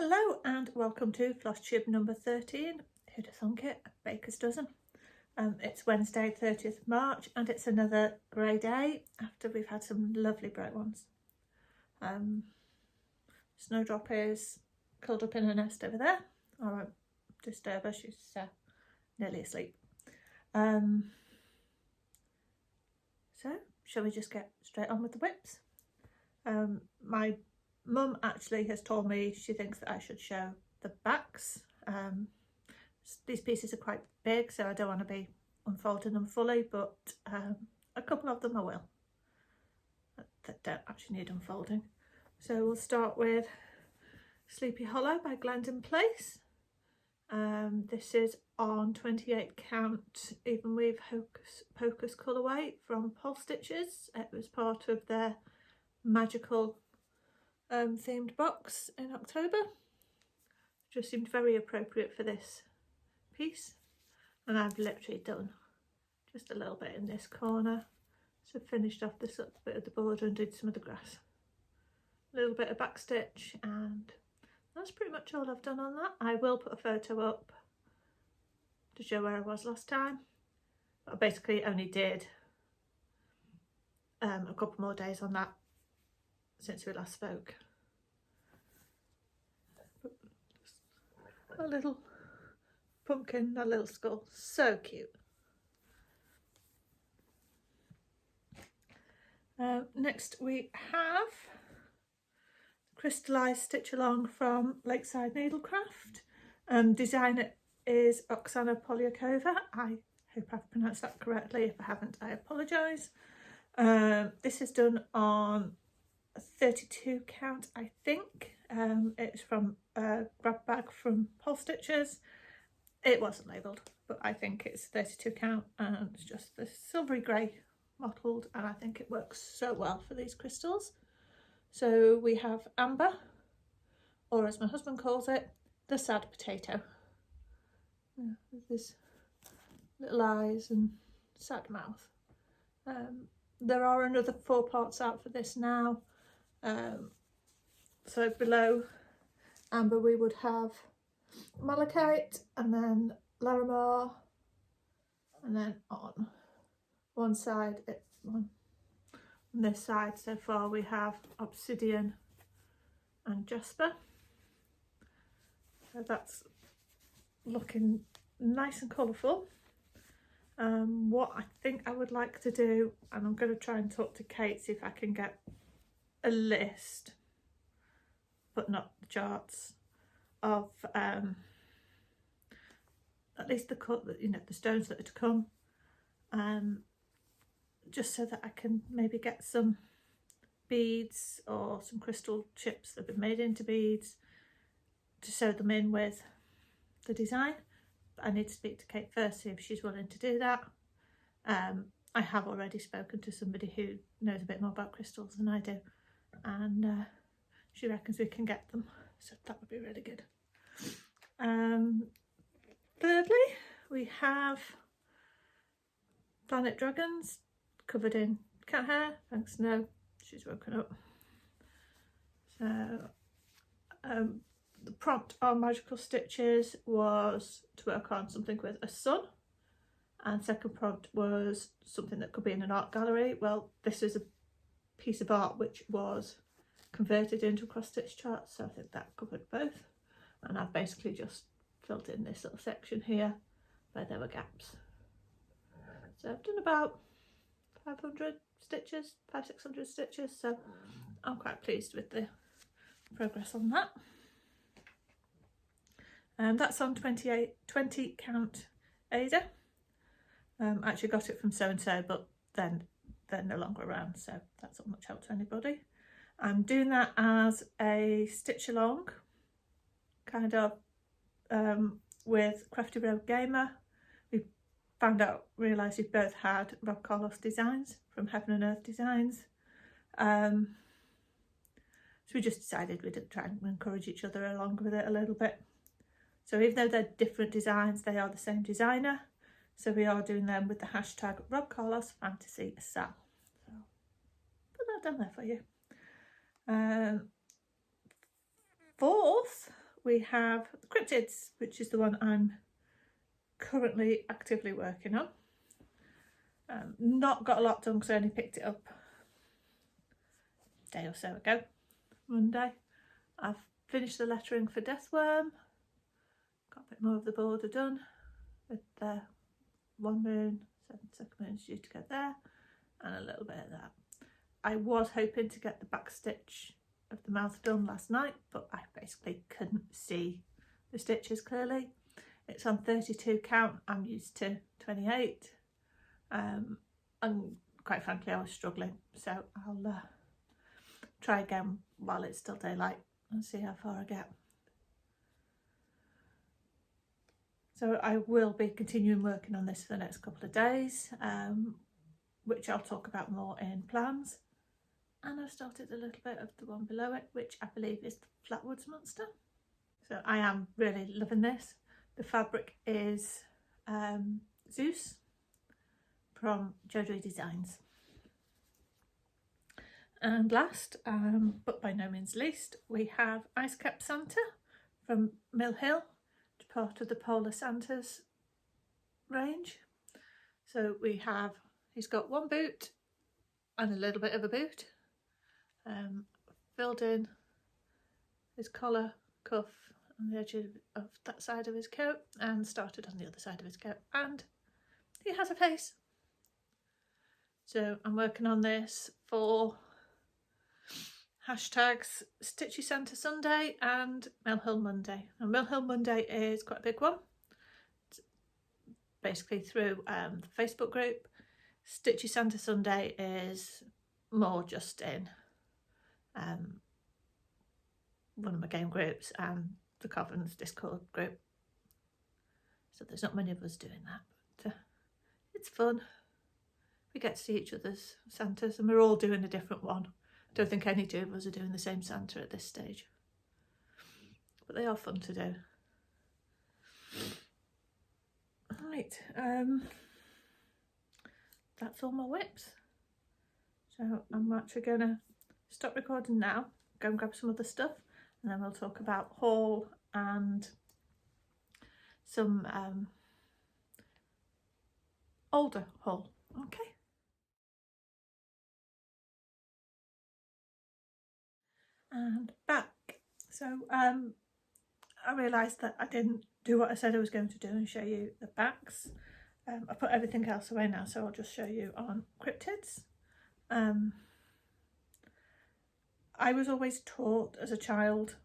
Hello and welcome to Flosstube number 13. Who'd have thunk it? A baker's dozen. It's Wednesday 30th of March and it's another grey day after we've had some lovely bright ones. Snowdrop is curled up in her nest over there. I won't disturb her, she's nearly asleep. So shall we just get straight on with the whips? My Mum actually has told me she thinks that I should show the backs. These pieces are quite big, so I don't want to be unfolding them fully, but a couple of them I will that don't actually need unfolding. So we'll start with Sleepy Hollow by Glendon Place. This is on 28 count even weave hocus pocus colourway from Flosstubers. It was part of their magical themed box in October. Just seemed very appropriate for this piece, and I've literally done just a little bit in this corner, so finished off this little bit of the border and did some of the grass, a little bit of back stitch, and that's pretty much all I've done on that. I will put a photo up to show where I was last time, but I basically only did a couple more days on that since we last spoke. A little pumpkin, a little skull, so cute. Next we have Crystallise stitch along from Lakeside Needlecraft. Designer is Oxana Polyakova. I hope I've pronounced that correctly. If I haven't, I apologise. This is done on a 32 count, I think. It's from a grab bag from Flosstubers. It wasn't labelled, but I think it's 32 count, and it's just the silvery grey mottled, and I think it works so well for these crystals. So we have amber, or as my husband calls it, the sad potato. Yeah, with his little eyes and sad mouth. There are another 4 parts out for this now. So below amber we would have malachite, and then larimar, and then on one side, on this side so far we have obsidian and jasper. So that's looking nice and colourful. What I think I would like to do, and I'm going to try and talk to Kate, see if I can get a list, but not the charts, of at least the the stones that are to come, just so that I can maybe get some beads or some crystal chips that have been made into beads to sew them in with the design. But I need to speak to Kate first, see if she's willing to do that. I have already spoken to somebody who knows a bit more about crystals than I do, and she reckons we can get them, so that would be really good. Thirdly, we have Planet Dragons covered in cat hair. Thanks, no, she's woken up. So the prompt on Magical Stitches was to work on something with a sun, and second prompt was something that could be in an art gallery. Well, this is a piece of art which was converted into a cross stitch chart, so I think that covered both, and I've basically just filled in this little section here where there were gaps. So I've done about 500 stitches, 500-600 stitches, so I'm quite pleased with the progress on that. And that's on 20 count Ada. I actually got it from so-and-so, but then they're no longer around, so that's not much help to anybody. I'm doing that as a stitch along, kind of with Crafty Road Gamer. We realised we both had Rob Carlos designs from Heaven and Earth Designs. So we just decided we'd try and encourage each other along with it a little bit. So even though they're different designs, they are the same designer. So we are doing them with the hashtag Rob Carlos Fantasy SAL. So put that down there for you. Fourth we have Cryptids, which is the one I'm currently actively working on. Not got a lot done because I only picked it up a day or so ago, Monday. I've finished the lettering for Deathworm, got a bit more of the border done with the 1 moon, 2nd moon is due to go there, and a little bit of that. I was hoping to get the back stitch of the mouth done last night, but I basically couldn't see the stitches clearly. It's on 32 count, I'm used to 28, and quite frankly I was struggling, so I'll try again while it's still daylight and see how far I get. So I will be continuing working on this for the next couple of days, which I'll talk about more in plans. And I've started a little bit of the one below it, which I believe is the Flatwoods Monster. So I am really loving this. The fabric is Zeus from Jodyri Designs. And last, but by no means least, we have Ice Cap Santa from Mill Hill, part of the Polar Santas range. So we have, he's got one boot and a little bit of a boot, filled in his collar, cuff and the edge of that side of his coat, and started on the other side of his coat, and he has a face. So I'm working on this for hashtags Stitchy Santa Sunday and Mill Hill Monday. Now Mill Hill Monday is quite a big one. It's basically through the Facebook group. Stitchy Santa Sunday is more just in one of my game groups and the Coven's Discord group. So there's not many of us doing that, but it's fun. We get to see each other's Santas and we're all doing a different one. Don't think any two of us are doing the same Santa at this stage, but they are fun to do. Right, that's all my whips. So I'm actually going to stop recording now, go and grab some other stuff, and then we'll talk about haul and some older haul. Okay. And back. So I realised that I didn't do what I said I was going to do and show you the backs. I put everything else away now, so I'll just show you on Cryptids. I was always taught as a child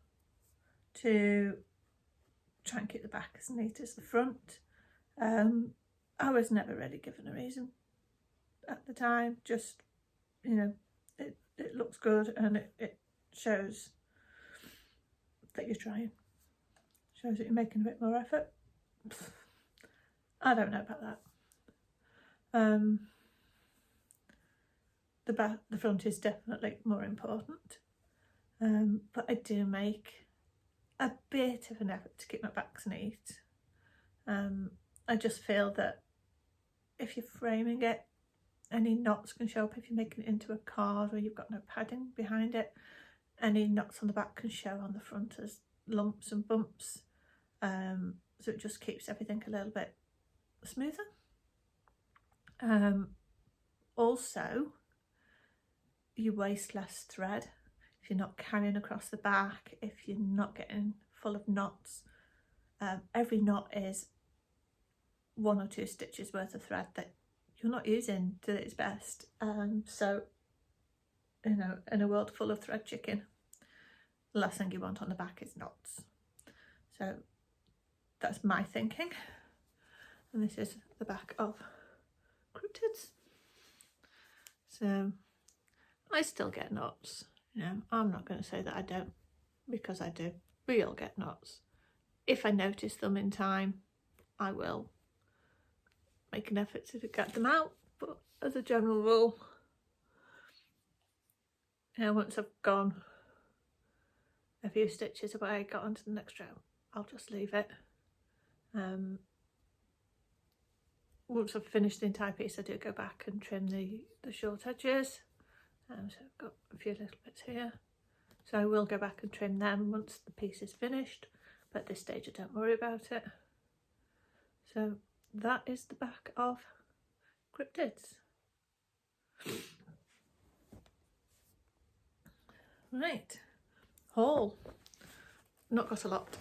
to try and keep the back as neat as the front. I was never really given a reason at the time, just, you know, it looks good and it shows that you're trying, shows that you're making a bit more effort. I don't know about that. The front is definitely more important, but I do make a bit of an effort to keep my backs neat. I just feel that if you're framing it, any knots can show up if you're making it into a card or you've got no padding behind it. Any knots on the back can show on the front as lumps and bumps, so it just keeps everything a little bit smoother. Also, you waste less thread if you're not carrying across the back, if you're not getting full of knots. Every knot is 1 or 2 stitches worth of thread that you're not using to its best. So, you know, in a world full of thread chicken, the last thing you want on the back is knots. So that's my thinking. And this is the back of Cryptids. So I still get knots, you know, I'm not going to say that I don't, because I do. We all get knots. If I notice them in time, I will make an effort to get them out, but as a general rule, you know, once I've gone a few stitches away, got onto the next row, I'll just leave it. Once I've finished the entire piece, I do go back and trim the short edges. So I've got a few little bits here, so I will go back and trim them once the piece is finished. But at this stage I don't worry about it. So that is the back of Cryptids. Right, haul. Not got a lot.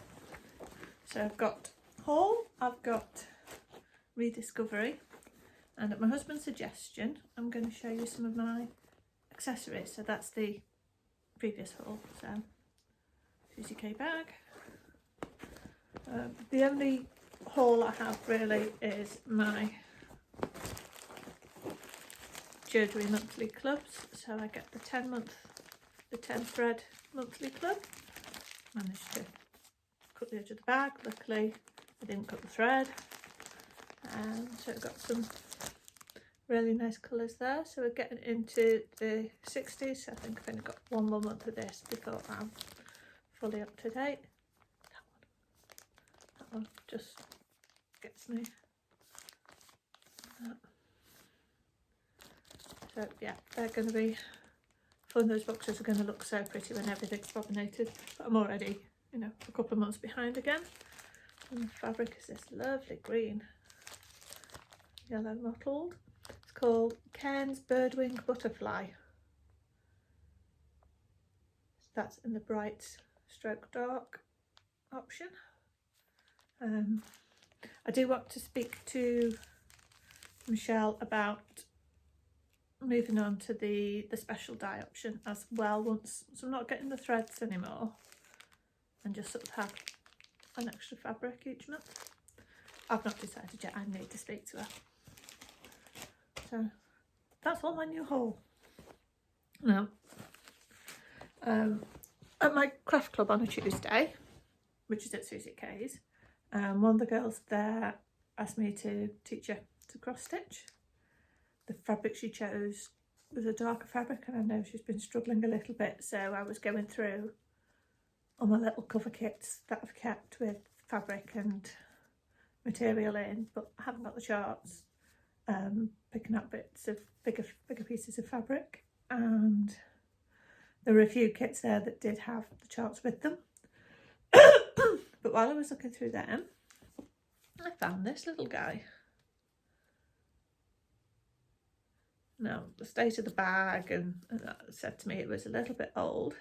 So I've got haul, I've got rediscovery, and at my husband's suggestion I'm going to show you some of my accessories. So that's the previous haul. So Susie K bag. The only haul I have really is my Jodyri monthly clubs. So I get the 10 thread monthly club. Managed to cut the edge of the bag. Luckily I didn't cut the thread. So I've got some really nice colours there. So we're getting into the 60s. I think I've only got one more month of this before I'm fully up to date. That one just gets me. So yeah, they're going to be fun. Those boxes are going to look so pretty when everything's laminated. But I'm already, you know, a couple of months behind again. And the fabric is this lovely green, yellow mottled. It's called Cairns Birdwing Butterfly. That's in the bright stroke dark option. I do want to speak to Michelle about moving on to the special dye option as well, once, so I'm not getting the threads anymore and just sort of have an extra fabric each month. I've not decided yet, I need to speak to her. So that's all my new haul. Now, at my craft club on a Tuesday, which is at Susie K's, one of the girls there asked me to teach her to cross stitch. The fabric she chose was a darker fabric, and I know she's been struggling a little bit, so I was going through all my little cover kits that I've kept with fabric and material in, but I haven't got the charts. Picking up bits of bigger pieces of fabric, and there were a few kits there that did have the charts with them. But while I was looking through them, I found this little guy. Now, the state of the bag and that said to me it was a little bit old.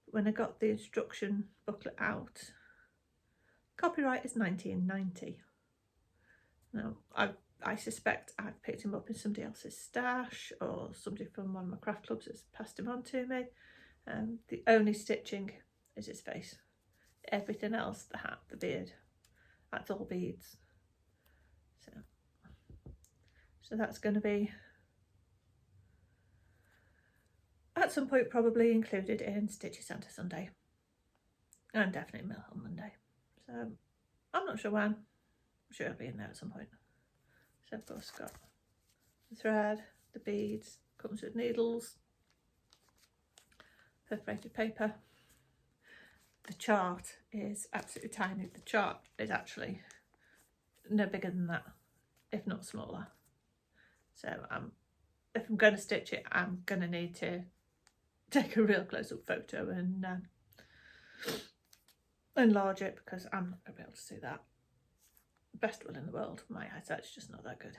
But when I got the instruction booklet out, copyright is 1990. Now, I suspect I've picked him up in somebody else's stash, or somebody from one of my craft clubs has passed him on to me. The only stitching is his face. Everything else, the hat, the beard, that's all beads. So that's going to be at some point probably included in Stitchy Santa Sunday, and definitely Mill on Monday. So I'm not sure when. I'm sure it'll be in there at some point. So of course got the thread, the beads, comes with needles, perforated paper. The chart is absolutely tiny. The chart is actually no bigger than that, if not smaller. So if I'm going to stitch it, I'm going to need to take a real close-up photo and enlarge it, because I'm not going to be able to see that. Best will in the world, my eyesight's just not that good.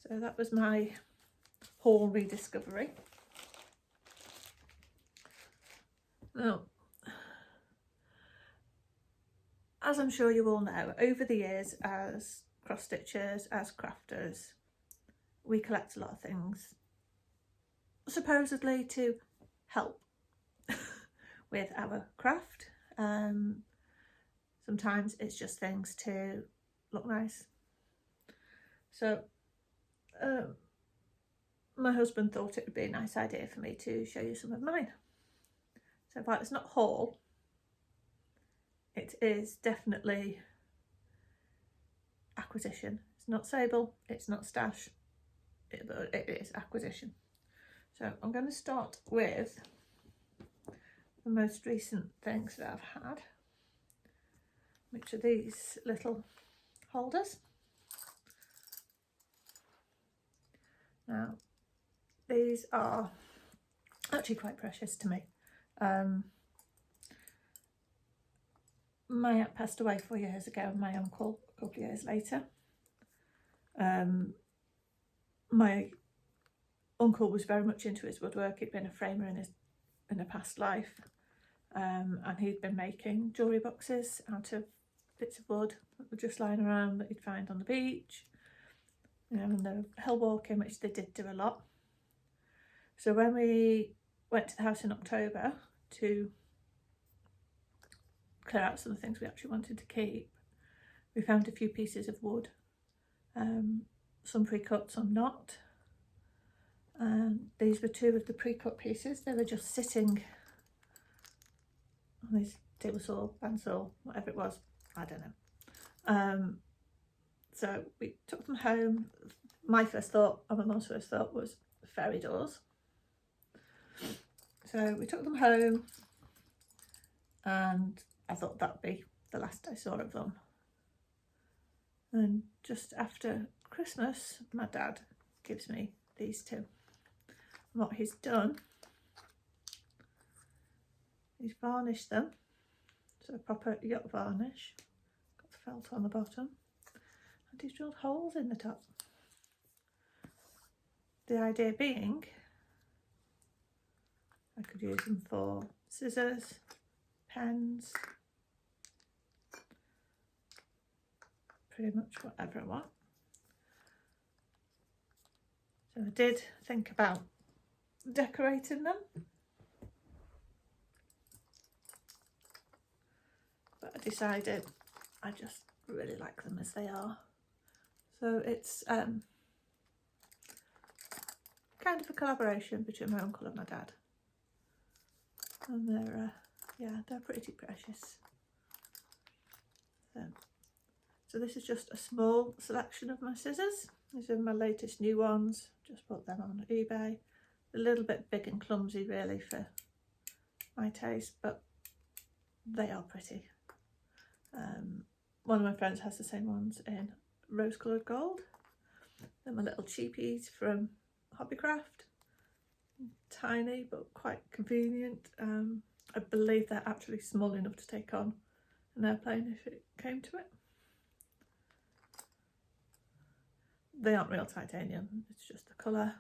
So that was my haul rediscovery. Now, as I'm sure you all know, over the years as cross stitchers, as crafters, we collect a lot of things supposedly to help with our craft. Sometimes it's just things to look nice. So my husband thought it would be a nice idea for me to show you some of mine. So while it's not haul, it is definitely acquisition. It's not sable, it's not stash, it is acquisition. So I'm going to start with the most recent things that I've had, which are these little holders. Now, these are actually quite precious to me. my aunt passed away 4 years ago, and my uncle a couple of years later. My uncle was very much into his woodwork. He'd been a framer in a past life, and he'd been making jewellery boxes out of bits of wood that were just lying around that he'd find on the beach, you know, and the hill walking, which they did do a lot. So when we went to the house in October to clear out some of the things we actually wanted to keep, we found a few pieces of wood, some pre-cut, some not. These were two of the pre-cut pieces. They were just sitting on this table saw, bandsaw, whatever it was, I don't know. So we took them home. My first thought, and my mum's first thought, was fairy doors. So we took them home, and I thought that would be the last I saw of them. And just after Christmas, my dad gives me these two. And what he's done, he's varnished them, so a proper yacht varnish, got the felt on the bottom, and he's drilled holes in the top. The idea being, I could use them for scissors, pens, pretty much whatever I want. So I did think about decorating them, but I decided I just really like them as they are. So it's kind of a collaboration between my uncle and my dad, and they're yeah, they're pretty precious. So this is just a small selection of my scissors. These are my latest new ones. Just bought them on eBay. A little bit big and clumsy really for my taste, but they are pretty. One of my friends has the same ones in rose coloured gold. They're my little cheapies from Hobbycraft. Tiny but quite convenient. I believe they're actually small enough to take on an airplane if it came to it. They aren't real titanium, it's just the colour.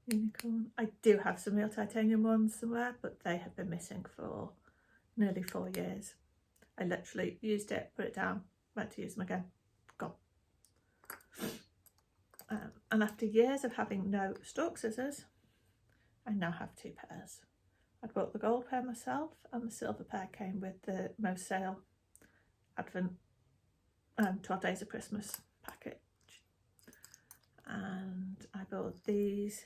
Unicorn. I do have some real titanium ones somewhere, but they have been missing for nearly 4 years. I literally used it, put it down, went to use them again, gone. And after years of having no stalk scissors, I now have 2 pairs. I bought the gold pair myself, and the silver pair came with the most sale Advent 12 Days of Christmas package. And I bought these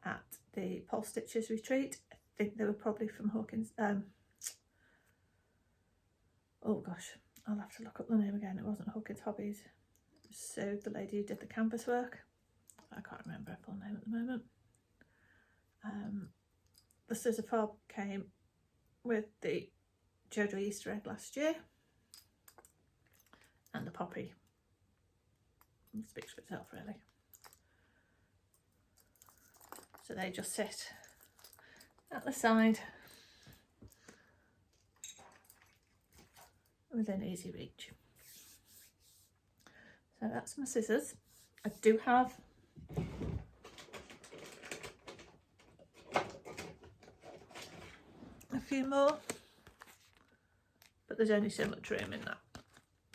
at the Pole Stitches retreat. I think they were probably from Hawkins. Oh gosh, I'll have to look up the name again. It wasn't Hawkins Hobbies. It was Sue, the lady who did the canvas work. I can't remember her full name at the moment. The scissor fob came with the Jodyri Easter egg last year, and the poppy. It speaks for itself really. So they just sit at the side within easy reach. So that's my scissors. I do have a few more, but there's only so much room in that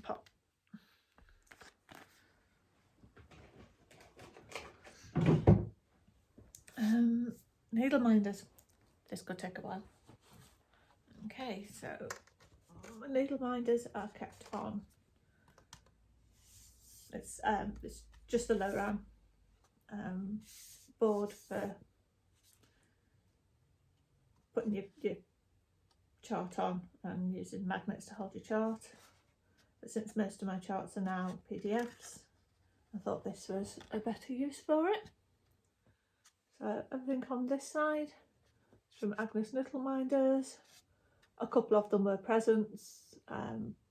pot. Needle minders. This could take a while. Okay, so my needle minders are kept on. It's just the low ram board for putting your chart on and using magnets to hold your chart. But since most of my charts are now PDFs, I thought this was a better use for it. So everything on this side is from Agnes Little Minders. A couple of them were presents,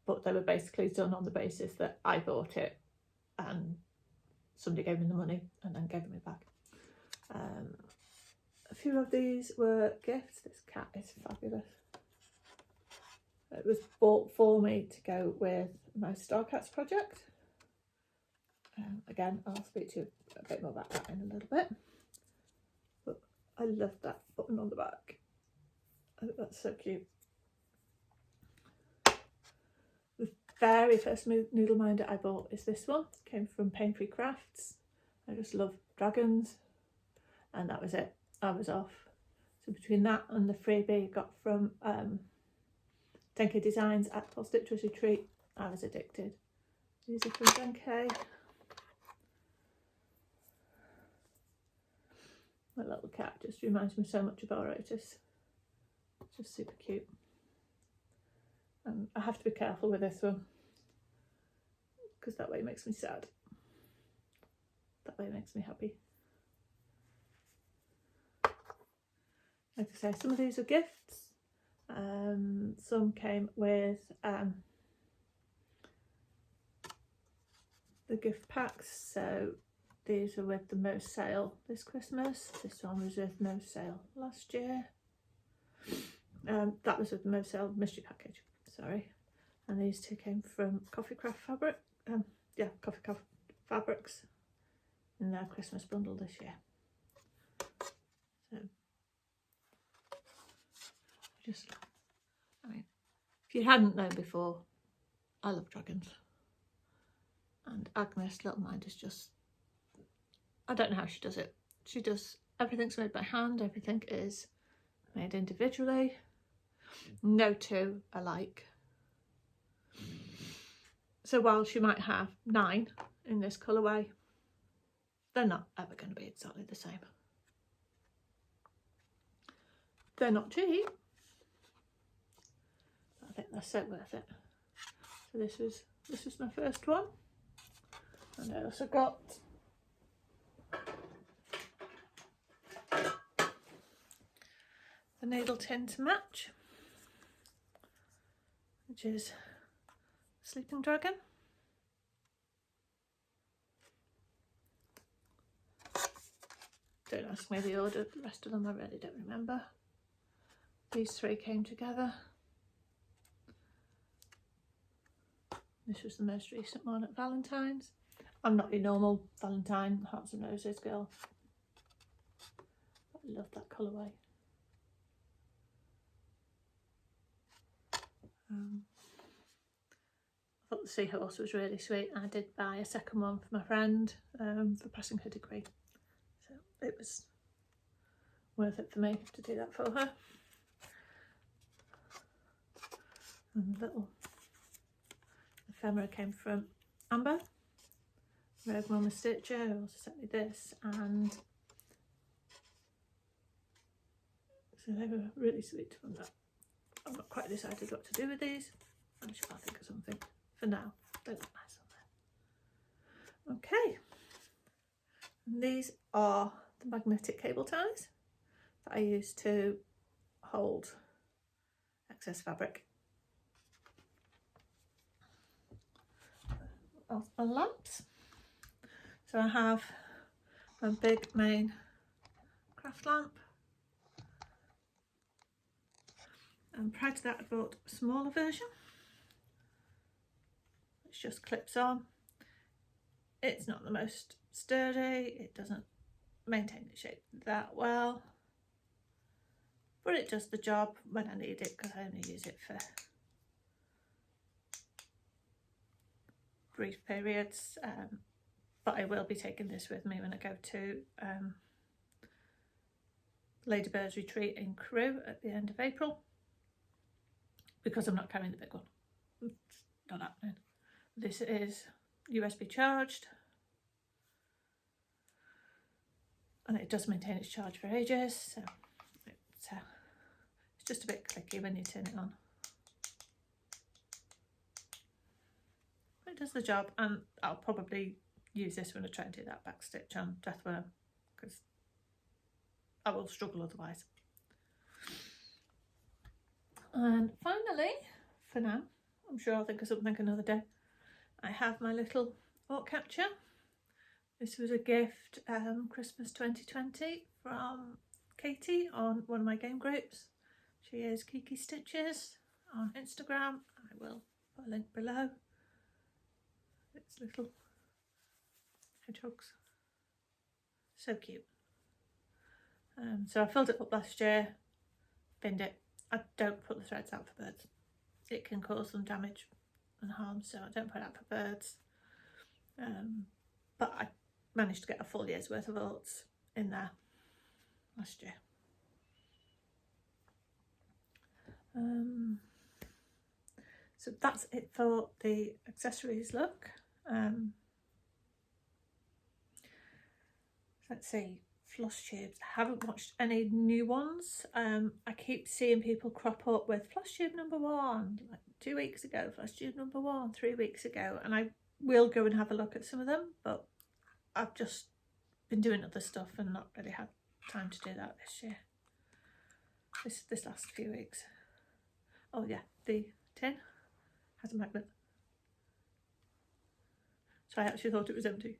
but they were basically done on the basis that I bought it and somebody gave me the money and then gave me back. A few of these were gifts. This cat is fabulous. It was bought for me to go with my Starcats project. Again, I'll speak to you a bit more about that in a little bit. But I love that button on the back. I think that's so cute. The very first noodle minder I bought is this one. It came from Paine Crafts. I just love dragons, and that was it. I was off. So between that and the freebie I got from 10K Designs at Flosstubers Retreat, I was addicted. These are from 10K. My little cat just reminds me so much of our Otis. It's just super cute. And I have to be careful with this one, because that way it makes me sad. That way it makes me happy. Like I say, some of these are gifts. Some came with the gift packs. So these are with the most sale this Christmas. This one was with most sale last year. That was with the most sale mystery package, sorry. And these two came from Coffee Craft Fabric. Coffee Craft Fabrics in their Christmas bundle this year. So I mean, if you hadn't known before, I love dragons. And Agnes, little mind, is just, I don't know how she does it. She does, everything's made by hand, everything is made individually. No two alike. So while she might have 9 in this colourway, they're not ever going to be exactly the same. They're not cheap. I think they're so worth it. So this is my first one. And I also got the needle tin to match, which is Sleeping Dragon. Don't ask me the order, the rest of them I really don't remember. These 3 came together. This was the most recent one at Valentine's. I'm not your normal Valentine hearts and roses girl, but I love that colourway. I thought the seahorse was really sweet. I did buy a second one for my friend for passing her degree, so it was worth it for me to do that for her. And the little ephemera came from Amber, Rogue Mama Stitcher, who also sent me this, and so they were really sweet on that. I've not quite decided what to do with these. I'm sure I'll think of something. For now, they look nice on there. Okay, and these are the magnetic cable ties that I use to hold excess fabric. My lamps. So I have a big main craft lamp, and prior to that I bought a smaller version which just clips on. It's not the most sturdy, it doesn't maintain the shape that well, but it does the job when I need it, because I only use it for brief periods, but I will be taking this with me when I go to Ladybird's retreat in Crewe at the end of April, because I'm not carrying the big one. It's not happening. This is USB charged, and it does maintain its charge for ages, so it's just a bit clicky when you turn it on. It does the job, and I'll probably use this when I try and do that back stitch on Deathworm, because I will struggle otherwise. And finally, for now, I'm sure I'll think of something another day, I have my little orc capture. This was a gift Christmas 2020 from Katie on one of my game groups. She is Kiki Stitches on Instagram. I will put a link below. It's little hedgehogs. So cute. So I filled it up last year, binned it. I don't put the threads out for birds. It can cause them damage and harm, so I don't put it out for birds. But I managed to get a full year's worth of oats in there last year. So that's it for the accessories look. Let's see, Flosstubes. I haven't watched any new ones. I keep seeing people crop up with Flosstube #1, like 2 weeks ago, Flosstube #1, 3 weeks ago, and I will go and have a look at some of them, but I've just been doing other stuff and not really had time to do that this year. This last few weeks. Oh yeah, the tin has a magnet. So I actually thought it was empty.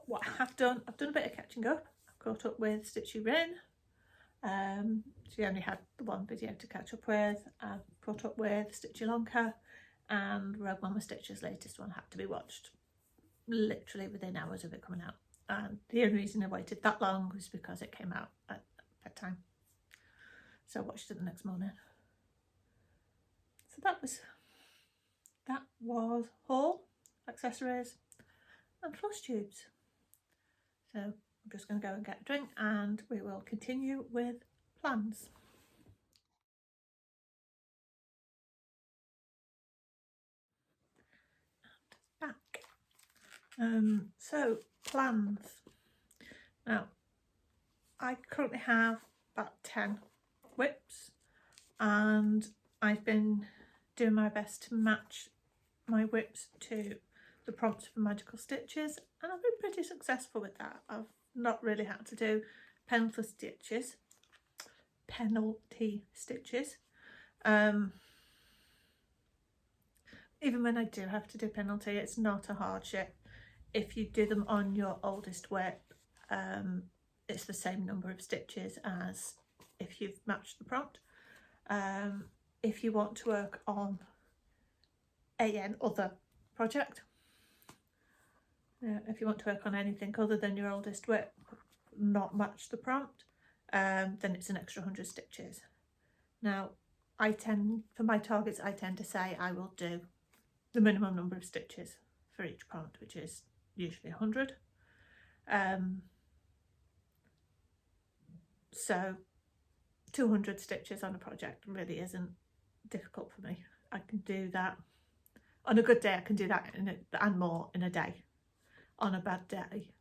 What I have done, I've done a bit of catching up. I've caught up with Stitchy Rin. She only had the one video to catch up with. I've caught up with Stitch Ilonka, and Rogue Mama Stitch's latest one had to be watched literally within hours of it coming out. And the only reason I waited that long was because it came out at bedtime. So I watched it the next morning. So that was haul, accessories and Flosstubes. So I'm just going to go and get a drink and we will continue with plans. And back. So plans. Now I currently have about 10 whips and I've been doing my best to match my whips to the prompts for magical stitches, and I've been pretty successful with that. I've not really had to do penalty stitches. Even when I do have to do penalty, it's not a hardship. If you do them on your oldest whip, it's the same number of stitches as if you've matched the prompt. If you want to work on an other project, if you want to work on anything other than your oldest whip, not match the prompt, then it's an extra 100 stitches. Now, for my targets, I tend to say I will do the minimum number of stitches for each prompt, which is usually 100. So 200 stitches on a project really isn't difficult for me. I can do that on a good day. I can do that and more in a day. On a bad day, it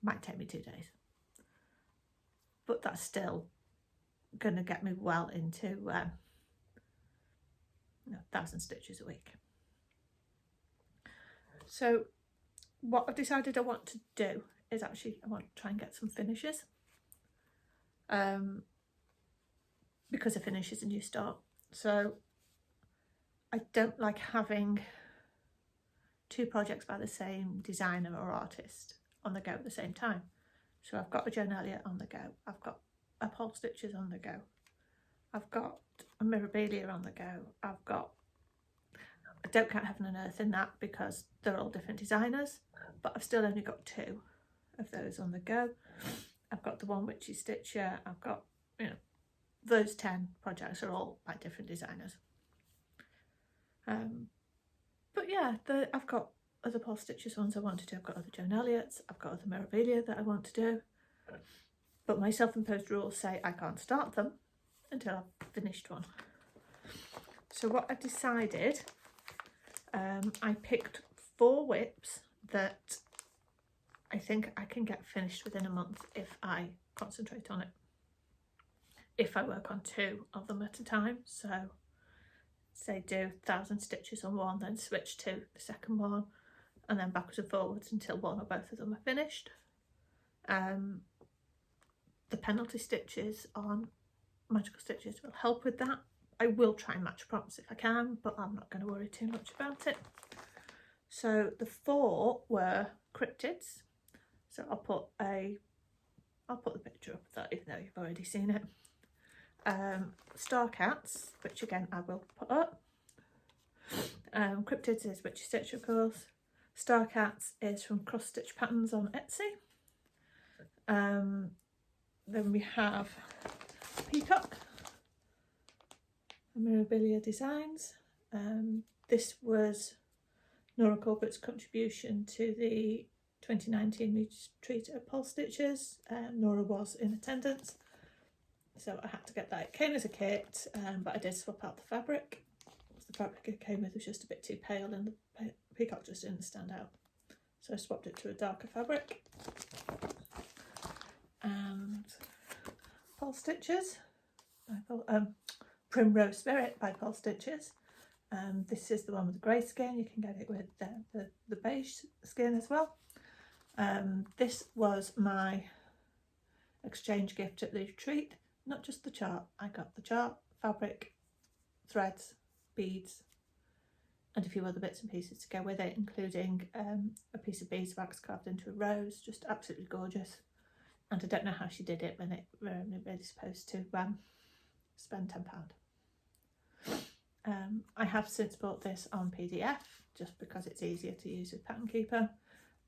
might take me 2 days, but that's still going to get me well into 1,000 stitches a week. So what I've decided I want to do is I want to try and get some finishes, because a finish is a new start. So I don't like having 2 projects by the same designer or artist on the go at the same time. So I've got a Joan Elliott on the go, I've got a Paul Stitches on the go, I've got a Mirabilia on the go, I don't count Heaven and Earth in that because they're all different designers, but I've still only got 2 of those on the go. I've got the one Witchy Stitcher, I've got, those 10 projects are all by different designers. But yeah, I've got other Paul Stitches ones I want to do, I've got other Joan Elliott's, I've got other Mirabilia that I want to do, but my self-imposed rules say I can't start them until I've finished one. So what I decided, I picked 4 whips that I think I can get finished within a month if I concentrate on it. If I work on 2 of them at a time, so say do 1,000 stitches on one, then switch to the second one, and then backwards and forwards until one or both of them are finished. The penalty stitches on magical stitches will help with that. I will try and match prompts if I can, but I'm not going to worry too much about it. So the 4 were Cryptids, so I'll put a I'll put the picture up of that even though you've already seen it. Star Cats, which again I will put up. Cryptids is Witchy Stitch, of course. Star Cats is from Cross Stitch Patterns on Etsy. Then we have Peacock, Jodyri Designs. This was Nora Corbett's contribution to the 2019 retreat at Flosstubers. Nora was in attendance, so I had to get that. It came as a kit, but I did swap out the fabric. The fabric it came with was just a bit too pale and the peacock just didn't stand out. So I swapped it to a darker fabric. And Flosstubers, Primrose Spirit by Flosstubers. This is the one with the grey skin. You can get it with the beige skin as well. This was my exchange gift at the retreat. Not just the chart. I got the chart, fabric, threads, beads, and a few other bits and pieces to go with it, including a piece of beeswax carved into a rose. Just absolutely gorgeous. And I don't know how she did it when it really supposed to spend £10. I have since bought this on PDF just because it's easier to use with Pattern Keeper,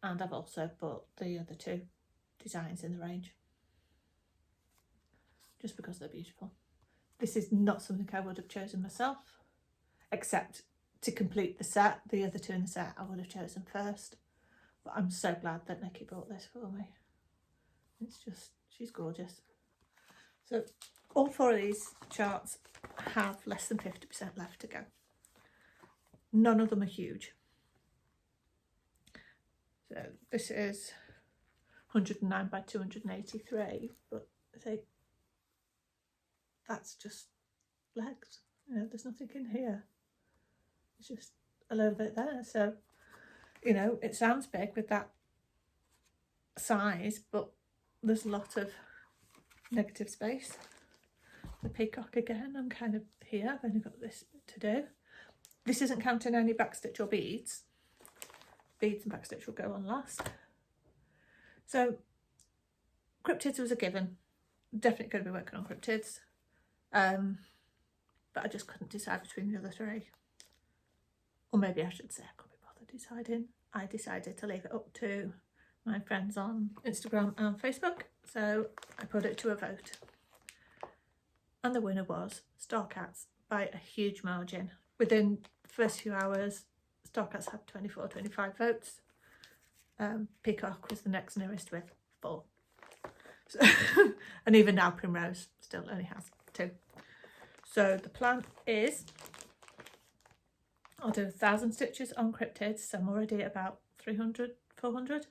and I've also bought the other two designs in the range just because they're beautiful. This is not something I would have chosen myself, except to complete the set. The other two in the set I would have chosen first, but I'm so glad that Nikki bought this for me. It's just, she's gorgeous. So all four of these charts have less than 50% left to go. None of them are huge. So this is 109 by 283, but I think that's just legs. You know, there's nothing in here. It's just a little bit there. So, you know, it sounds big with that size, but there's a lot of negative space. The peacock again, I'm kind of here. I've only got this bit to do. This isn't counting any backstitch or beads. Beads and backstitch will go on last. So Cryptids was a given. Definitely going to be working on Cryptids. But I just couldn't decide between the other three. Or maybe I should say I couldn't be bothered deciding. I decided to leave it up to my friends on Instagram and Facebook. So I put it to a vote. And the winner was Star Cats by a huge margin. Within the first few hours, Star Cats had 25 votes. Peacock was the next nearest with 4. So, and even now Primrose still only has 2. So the plan is I'll do 1,000 stitches on Cryptids. So I'm already at about 300, 400.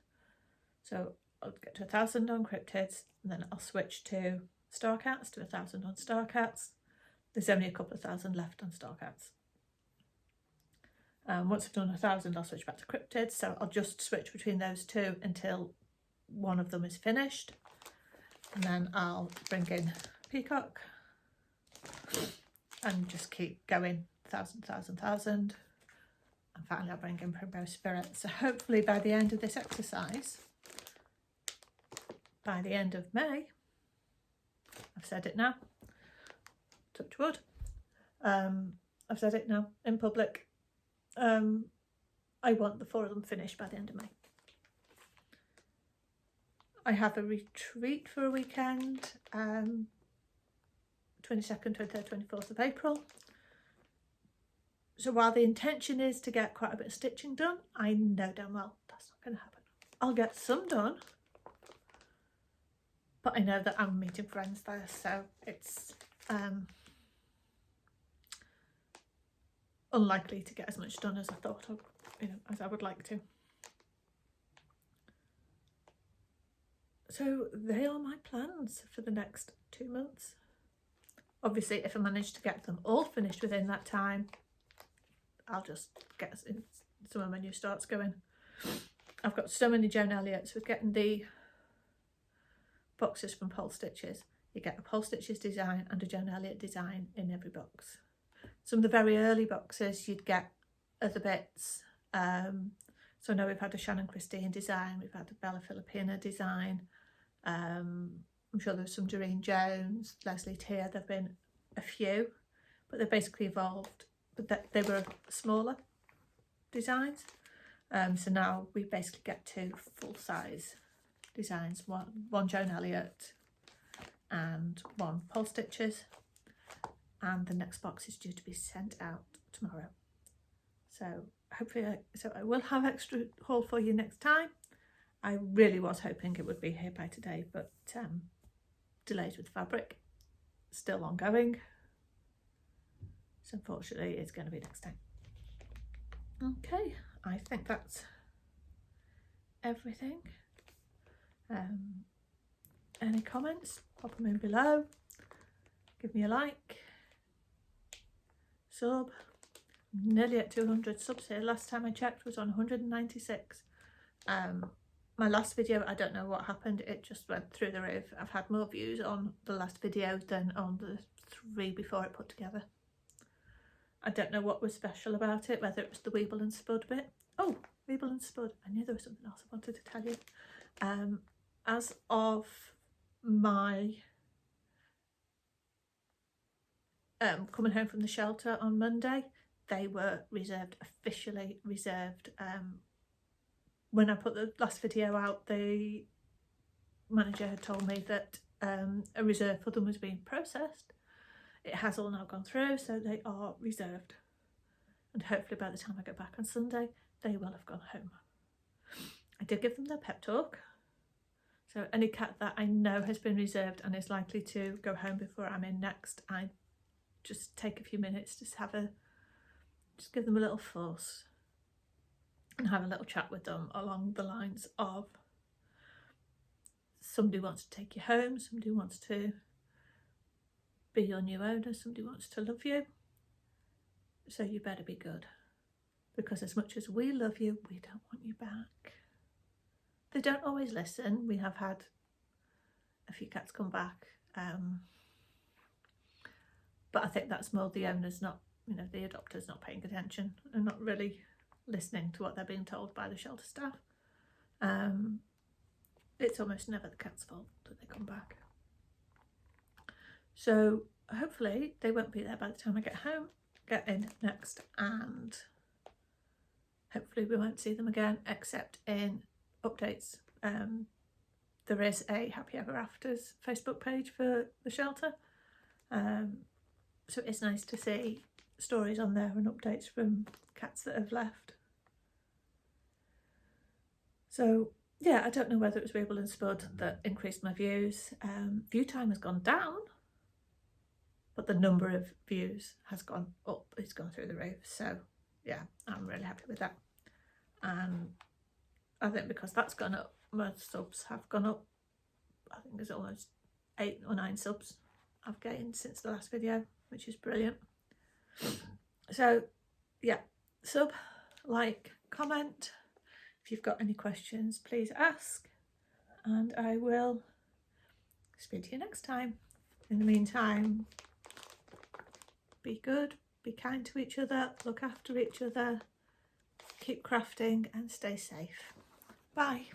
So I'll get to 1,000 on Cryptids, and then I'll switch to Star Cats, to 1,000 on Star Cats. There's only a couple of thousand left on Star Cats. Once I've done 1,000, I'll switch back to Cryptids. So I'll just switch between those two until one of them is finished. And then I'll bring in Peacock and just keep going 1,000, 1,000, 1,000. And finally I'll bring in Primrose Spirit. So hopefully by the end of this exercise, by the end of May, I've said it now, touch wood, I've said it now in public, I want the 4 of them finished by the end of May. I have a retreat for a weekend, 22nd, 23rd, 24th of April. So while the intention is to get quite a bit of stitching done, I know damn well that's not going to happen. I'll get some done, but I know that I'm meeting friends there, so it's unlikely to get as much done as I thought of, as I would like to. So they are my plans for the next 2 months. Obviously, if I manage to get them all finished within that time, I'll just get some of my new starts going. I've got so many Joan Elliott's with getting the boxes from Flosstubers. You get a Flosstubers design and a Joan Elliott design in every box. Some of the very early boxes you'd get other bits. So I know we've had a Shannon Christine design, we've had a Bella Filipina design, I'm sure there's some Doreen Jones, Leslie Tier. There've been a few, but they've basically evolved, but they were smaller designs. So now we basically get 2 full-size designs, one Joan Elliott and 1 Pole Stitches, and the next box is due to be sent out tomorrow. So hopefully I will have extra haul for you next time. I really was hoping it would be here by today, but delays with fabric still ongoing, so unfortunately it's going to be next time. Okay, I think that's everything. Any comments, pop them in below, give me a like, sub. I'm nearly at 200 subs here. Last time I checked was on 196. My last video, I don't know what happened, it just went through the roof. I've had more views on the last video than on the 3 before it put together. I don't know what was special about it, whether it was the Weeble and Spud bit. Oh, Weeble and Spud, I knew there was something else I wanted to tell you. As of my coming home from the shelter on Monday, they were reserved, officially reserved. When I put the last video out, the manager had told me that a reserve for them was being processed. It has all now gone through, so they are reserved, and hopefully by the time I get back on Sunday they will have gone home. I did give them their pep talk, so any cat that I know has been reserved and is likely to go home before I'm in next, I just take a few minutes to just give them a little fuss and have a little chat with them along the lines of, somebody wants to take you home, somebody wants to be your new owner, somebody wants to love you, so you better be good, because as much as we love you, we don't want you back. They don't always listen. We have had a few cats come back, but I think that's more the owners not, the adopters not paying attention and not really listening to what they're being told by the shelter staff. It's almost never the cat's fault that they come back. So hopefully they won't be there by the time I get in next, and hopefully we won't see them again except in updates. There is a Happy Ever Afters Facebook page for the shelter, so it's nice to see stories on there and updates from cats that have left. So yeah, I don't know whether it was Weeble and Spud that increased my views. View time has gone down, but the number of views has gone up. It's gone through the roof. So yeah, I'm really happy with that. And I think because that's gone up, my subs have gone up. I think there's almost 8 or 9 subs I've gained since the last video, which is brilliant. So yeah, sub, like, comment. If you've got any questions, please ask, and I will speak to you next time. In the meantime, be good, be kind to each other, look after each other, keep crafting and stay safe. Bye.